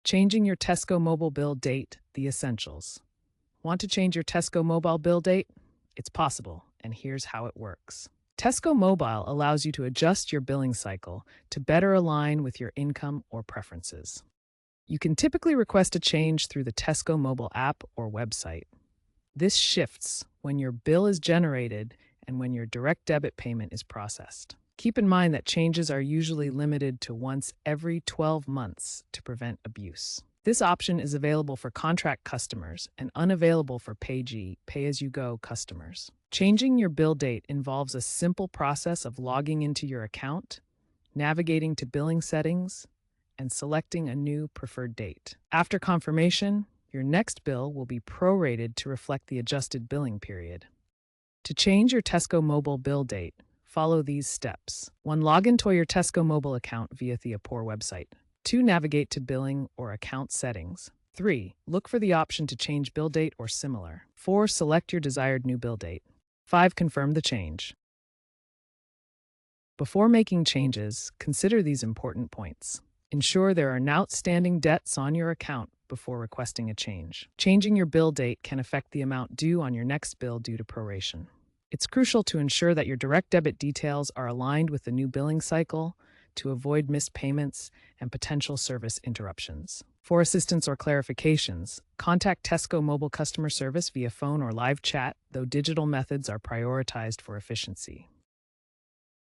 Changing your Tesco Mobile bill date, the essentials. Want to change your Tesco Mobile bill date? It's possible, and here's how it works. Tesco Mobile allows you to adjust your billing cycle to better align with your income or preferences. You can typically request a change through the Tesco Mobile app or website. This shifts when your bill is generated and when your direct debit payment is processed. Keep in mind that changes are usually limited to once every 12 months to prevent abuse. This option is available for contract customers and unavailable for pay-as-you-go customers. Changing your bill date involves a simple process of logging into your account, navigating to billing settings, and selecting a new preferred date. After confirmation, your next bill will be prorated to reflect the adjusted billing period. To change your Tesco Mobile bill date, follow these steps. 1. Log into your Tesco Mobile account via the Appor website. 2. Navigate to billing or account settings. 3. Look for the option to change bill date or similar. 4. Select your desired new bill date. 5. Confirm the change. Before making changes, consider these important points. Ensure there are no outstanding debts on your account before requesting a change. Changing your bill date can affect the amount due on your next bill due to proration. It's crucial to ensure that your direct debit details are aligned with the new billing cycle to avoid missed payments and potential service interruptions. For assistance or clarifications, contact Tesco Mobile customer service via phone or live chat, though digital methods are prioritized for efficiency.